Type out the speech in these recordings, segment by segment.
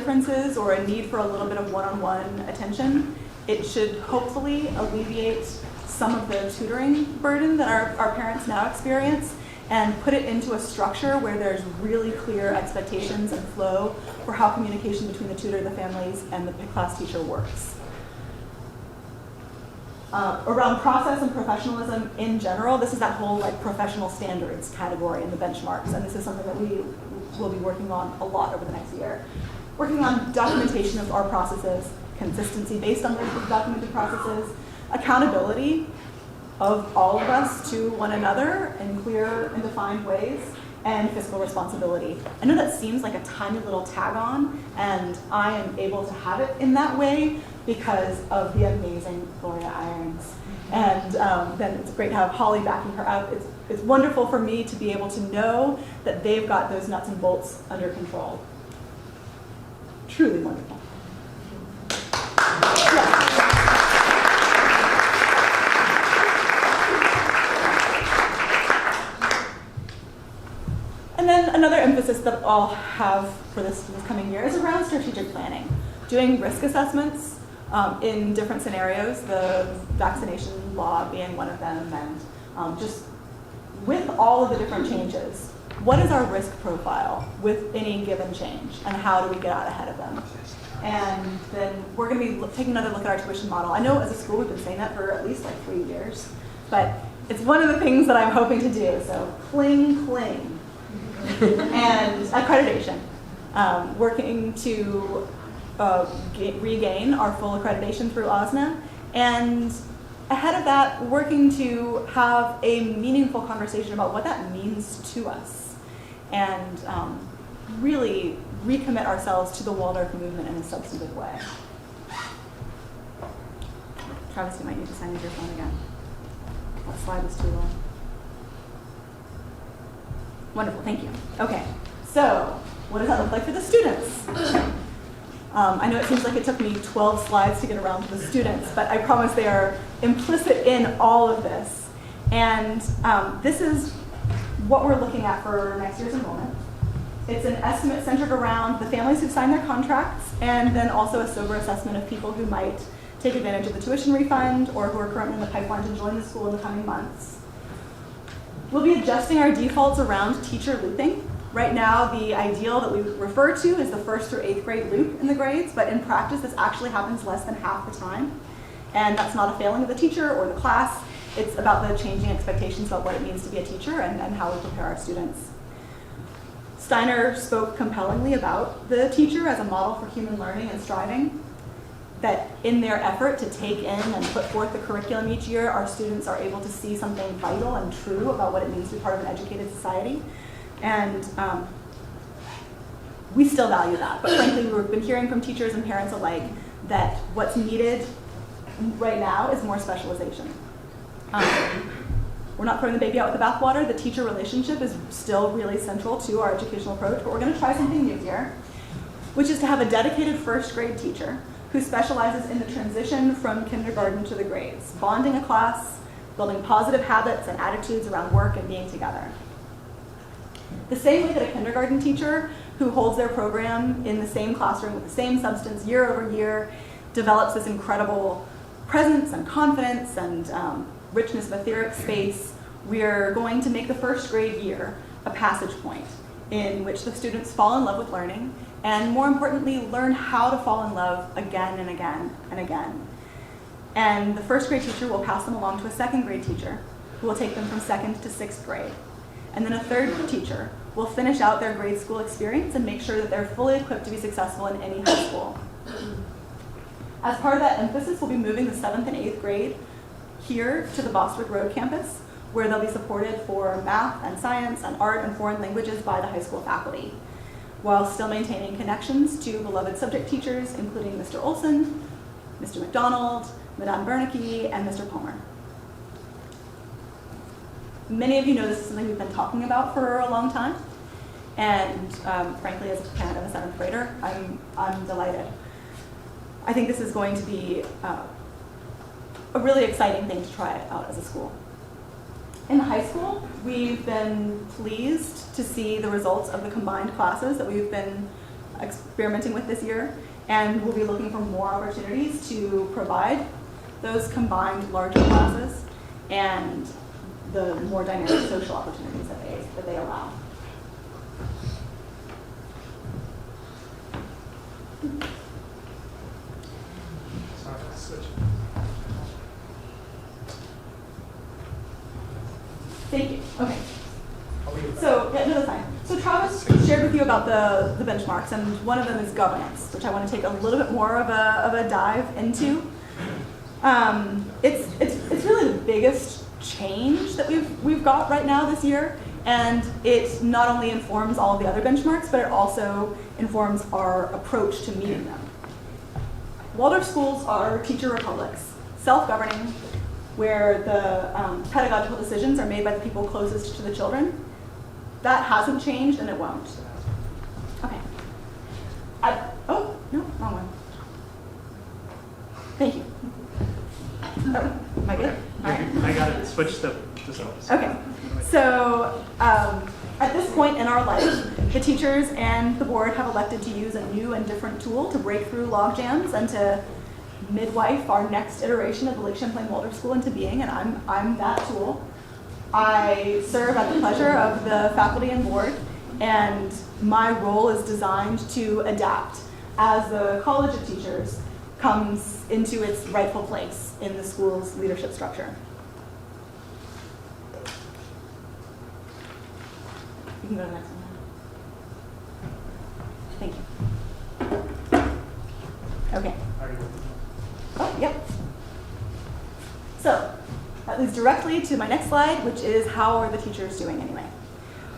differences or a need for a little bit of one-on-one attention, it should hopefully alleviate some of the tutoring burden that our parents now experience and put it into a structure where there's really clear expectations and flow for how communication between the tutor, the families, and the class teacher works. Around process and professionalism in general, this is that whole professional standards category in the benchmarks, and this is something that we will be working on a lot over the next year. Working on documentation of our processes, consistency based on those documented processes, accountability of all of us to one another in clear and defined ways, and fiscal responsibility. I know that seems like a tiny little tag on, and I am able to have it in that way because of the amazing Gloria Irons. And then it's great to have Holly backing her up. It's wonderful for me to be able to know that they've got those nuts and bolts under control. Truly wonderful. Yeah. And then another emphasis that I'll have for this coming year is around strategic planning. Doing risk assessments in different scenarios, the vaccination law being one of them, and just with all of the different changes, what is our risk profile with any given change, and how do we get out ahead of them? And then we're going to be taking another look at our tuition model. I know as a school we've been saying that for at least 3 years, but it's one of the things that I'm hoping to do, so cling. And accreditation, working to regain our full accreditation through OSNA, and ahead of that, working to have a meaningful conversation about what that means to us, and really recommit ourselves to the Waldorf movement in a substantive way. Travis, you might need to sign into your phone again. That slide is too long. Wonderful, thank you. Okay, so what does that look like for the students? I know it seems like it took me 12 slides to get around to the students, but I promise they are implicit in all of this. And this is what we're looking at for next year's enrollment. It's an estimate centered around the families who've signed their contracts, and then also a sober assessment of people who might take advantage of the tuition refund or who are currently in the pipeline to join the school in the coming months. We'll be adjusting our defaults around teacher looping. Right now, the ideal that we refer to is the 1st through 8th grade loop in the grades, but in practice, this actually happens less than half the time. And that's not a failing of the teacher or the class. It's about the changing expectations about what it means to be a teacher and how we prepare our students. Steiner spoke compellingly about the teacher as a model for human learning and striving, that in their effort to take in and put forth the curriculum each year, our students are able to see something vital and true about what it means to be part of an educated society. And we still value that, but frankly, we've been hearing from teachers and parents alike that what's needed right now is more specialization. We're not throwing the baby out with the bathwater. The teacher relationship is still really central to our educational approach, but we're going to try something new here, which is to have a dedicated 1st grade teacher who specializes in the transition from kindergarten to the grades, bonding a class, building positive habits and attitudes around work and being together. The same way that a kindergarten teacher who holds their program in the same classroom with the same substance year over year develops this incredible presence and confidence and richness of etheric space, we're going to make the 1st grade year a passage point in which the students fall in love with learning, and more importantly, learn how to fall in love again and again and again. And the 1st grade teacher will pass them along to a 2nd grade teacher who will take them from 2nd to 6th grade. And then a 3rd teacher will finish out their grade school experience and make sure that they're fully equipped to be successful in any high school. As part of that emphasis, we'll be moving the 7th and 8th grade here to the Bostwick Road campus, where they'll be supported for math and science and art and foreign languages by the high school faculty, while still maintaining connections to beloved subject teachers, including Mr. Olson, Mr. McDonald, Madame Bernanke, and Mr. Palmer. Many of you know this is something we've been talking about for a long time, and frankly, as a parent of a 7th grader, I'm delighted. I think this is going to be a really exciting thing to try out as a school. In high school, we've been pleased to see the results of the combined classes that we've been experimenting with this year, and we'll be looking for more opportunities to provide those combined larger classes and the more dynamic social opportunities that they allow. Thank you. Okay. So, yeah, no, that's fine. So Travis shared with you about the benchmarks, and one of them is governance, which I want to take a little bit more of a dive into. It's really the biggest change that we've got right now this year, and it not only informs all of the other benchmarks, but it also informs our approach to meeting them. Waldorf schools are teacher republics, self-governing, where the pedagogical decisions are made by the people closest to the children. That hasn't changed, and it won't. Okay. Oh, no, wrong one. Thank you. Oh, am I good? All right. I got it. Switch the cells. Okay. So at this point in our life, the teachers and the board have elected to use a new and different tool to break through log jams and to midwife our next iteration of the Lake Champlain Waldorf School into being, and I'm that tool. I serve at the pleasure of the faculty and board, and my role is designed to adapt as the College of Teachers comes into its rightful place in the school's leadership structure. You can go to the next one now. Thank you. Okay. Oh, yep. So that leads directly to my next slide, which is how are the teachers doing anyway?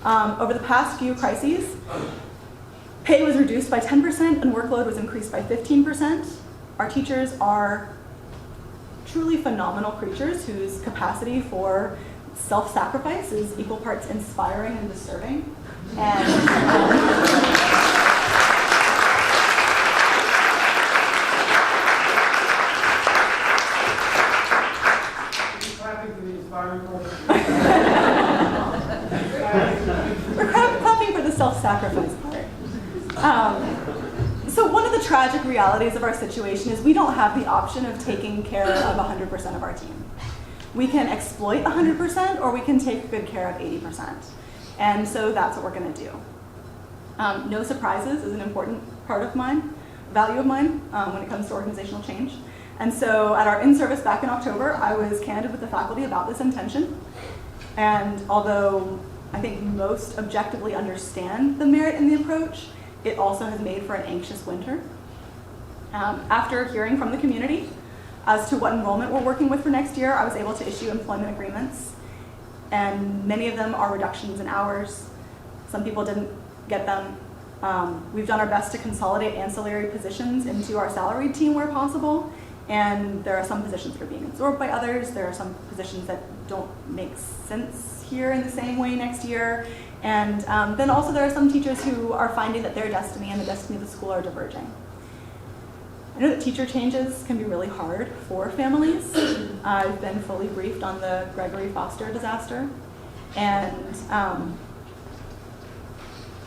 Over the past few crises, pay was reduced by 10% and workload was increased by 15%. Our teachers are truly phenomenal creatures whose capacity for self-sacrifice is equal parts inspiring and disturbing. And we're clapping for the self-sacrifice part. So one of the tragic realities of our situation is we don't have the option of taking care of 100% of our team. We can exploit 100% or we can take good care of 80%. And so that's what we're going to do. No surprises is an important part of value of mine when it comes to organizational change. And so at our in-service back in October, I was candid with the faculty about this intention. And although I think most objectively understand the merit in the approach, it also has made for an anxious winter. After hearing from the community as to what enrollment we're working with for next year, I was able to issue employment agreements. And many of them are reductions in hours. Some people didn't get them. We've done our best to consolidate ancillary positions into our salaried team where possible. And there are some positions that are being absorbed by others. There are some positions that don't make sense here in the same way next year. And then also there are some teachers who are finding that their destiny and the destiny of the school are diverging. I know that teacher changes can be really hard for families. I've been fully briefed on the Gregory Foster disaster. And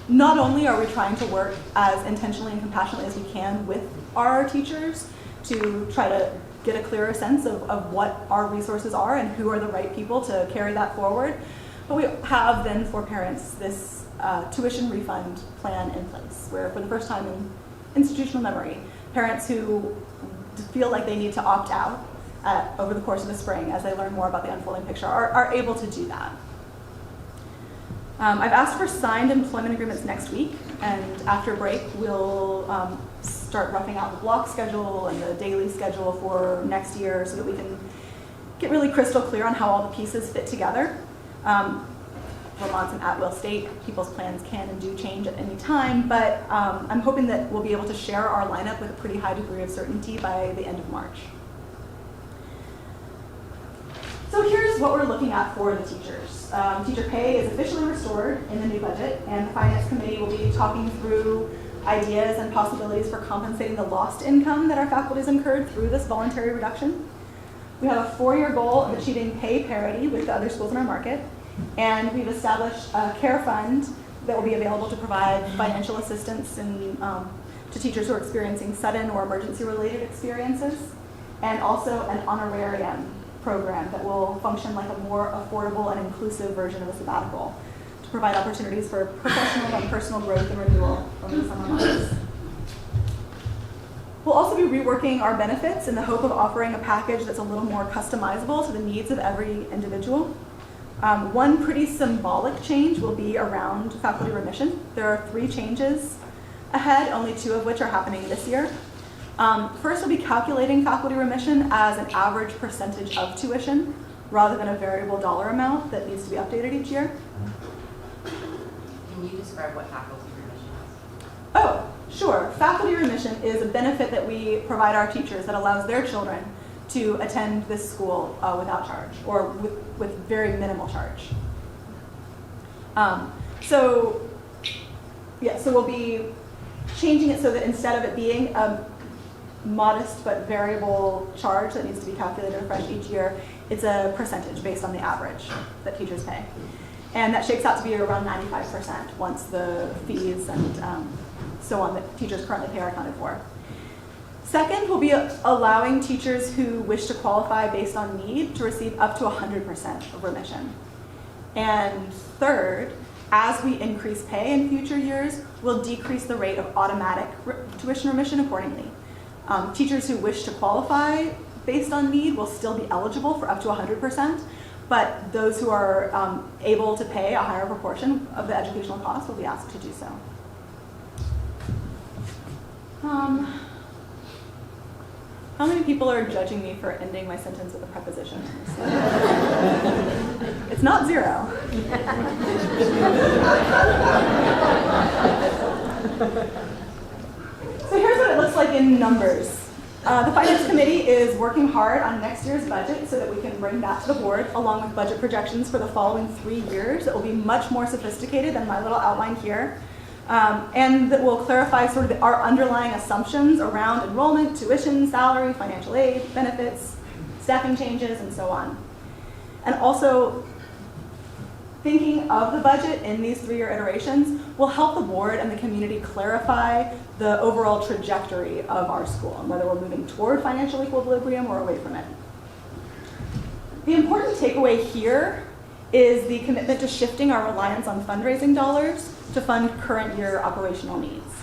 not only are we trying to work as intentionally and compassionately as we can with our teachers to try to get a clearer sense of what our resources are and who are the right people to carry that forward, but we have then for parents this tuition refund plan in place where for the first time in institutional memory, parents who feel like they need to opt out over the course of the spring as they learn more about the unfolding picture are able to do that. I've asked for signed employment agreements next week, and after break we'll start roughing out the block schedule and the daily schedule for next year so that we can get really crystal clear on how all the pieces fit together. Vermont's an at-will state. People's plans can and do change at any time, but I'm hoping that we'll be able to share our lineup with a pretty high degree of certainty by the end of March. So here's what we're looking at for the teachers. Teacher pay is officially restored in the new budget, and the Finance Committee will be talking through ideas and possibilities for compensating the lost income that our faculty has incurred through this voluntary reduction. We have a 4-year goal of achieving pay parity with the other schools in our market, and we've established a care fund that will be available to provide financial assistance to teachers who are experiencing sudden or emergency-related experiences, and also an honorarium program that will function like a more affordable and inclusive version of a sabbatical to provide opportunities for professional and personal growth and renewal over the summer months. We'll also be reworking our benefits in the hope of offering a package that's a little more customizable to the needs of every individual. One pretty symbolic change will be around faculty remission. There are 3 changes ahead, only 2 of which are happening this year. First, we'll be calculating faculty remission as an average percentage of tuition rather than a variable dollar amount that needs to be updated each year. Can you describe what faculty remission is? Oh, sure. Faculty remission is a benefit that we provide our teachers that allows their children to attend this school without charge or with very minimal charge. So we'll be changing it so that instead of it being a modest but variable charge that needs to be calculated afresh each year, it's a percentage based on the average that teachers pay. And that shakes out to be around 95% once the fees and so on that teachers currently pay are accounted for. Second, we'll be allowing teachers who wish to qualify based on need to receive up to 100% of remission. And third, as we increase pay in future years, we'll decrease the rate of automatic tuition remission accordingly. Teachers who wish to qualify based on need will still be eligible for up to 100%, but those who are able to pay a higher proportion of the educational cost will be asked to do so. How many people are judging me for ending my sentence with a preposition? It's not 0. So here's what it looks like in numbers. The Finance Committee is working hard on next year's budget so that we can bring that to the board along with budget projections for the following 3 years that will be much more sophisticated than my little outline here. And that will clarify sort of our underlying assumptions around enrollment, tuition, salary, financial aid, benefits, staffing changes, and so on. And also, thinking of the budget in these 3-year iterations will help the board and the community clarify the overall trajectory of our school and whether we're moving toward financial equilibrium or away from it. The important takeaway here is the commitment to shifting our reliance on fundraising dollars to fund current year operational needs.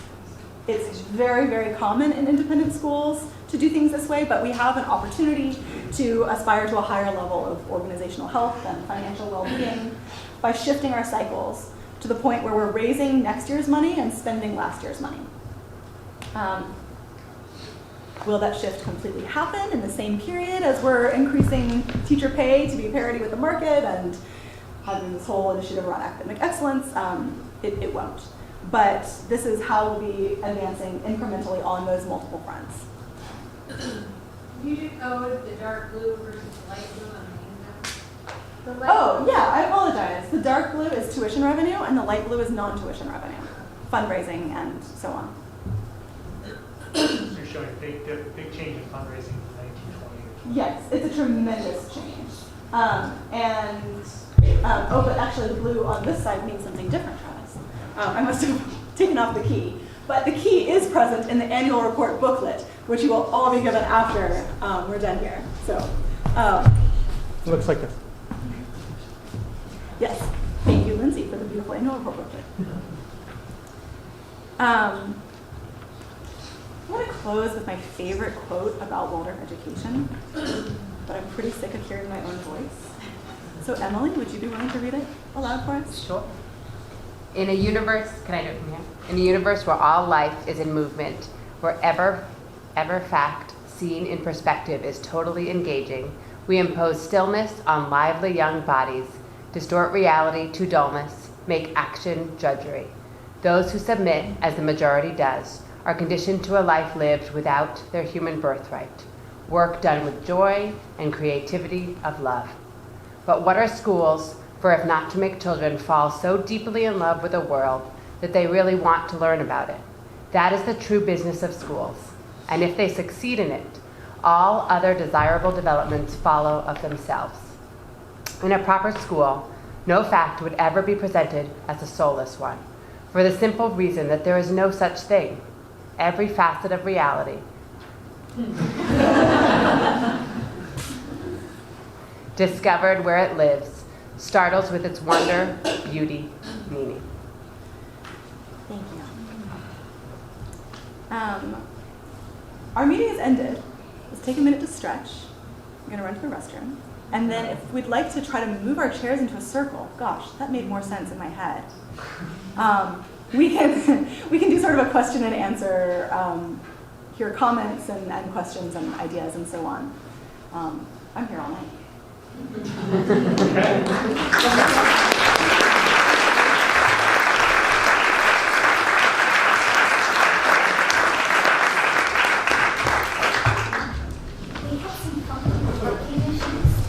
It's very, very common in independent schools to do things this way, but we have an opportunity to aspire to a higher level of organizational health and financial well-being by shifting our cycles to the point where we're raising next year's money and spending last year's money. Will that shift completely happen in the same period as we're increasing teacher pay to be parity with the market and having this whole initiative around academic excellence? It won't. But this is how we'll be advancing incrementally on those multiple fronts. You should code the dark blue versus light blue on the handout. Oh, yeah, I apologize. The dark blue is tuition revenue and the light blue is non-tuition revenue, fundraising and so on. So you're showing a big change in fundraising from 1920 to 20. Yes, it's a tremendous change. But actually the blue on this side means something different, Travis. I must have taken off the key. But the key is present in the annual report booklet, which you will all be given after we're done here. So, It looks like this. yes, thank you, Lindsay, for the beautiful annual report booklet. I'm going to close with my favorite quote about Waldorf education, but I'm pretty sick of hearing my own voice. So Emily, would you be willing to read it aloud for us? Sure. In a universe, can I do it from here? In a universe where all life is in movement, where ever fact seen in perspective is totally engaging, we impose stillness on lively young bodies, distort reality to dullness, make action drudgery. Those who submit, as the majority does, are conditioned to a life lived without their human birthright, work done with joy and creativity of love. But what are schools for if not to make children fall so deeply in love with the world that they really want to learn about it? That is the true business of schools. And if they succeed in it, all other desirable developments follow of themselves. In a proper school, no fact would ever be presented as a soulless one. for the simple reason that there is no such thing. Every facet of reality discovered where it lives, startles with its wonder, beauty, meaning. Thank you. Our meeting is ended. Let's take a minute to stretch. I'm going to run to the restroom. And then if we'd like to try to move our chairs into a circle, gosh, that made more sense in my head. We can do sort of a question and answer, hear comments and questions and ideas and so on. I'm here all night. Okay.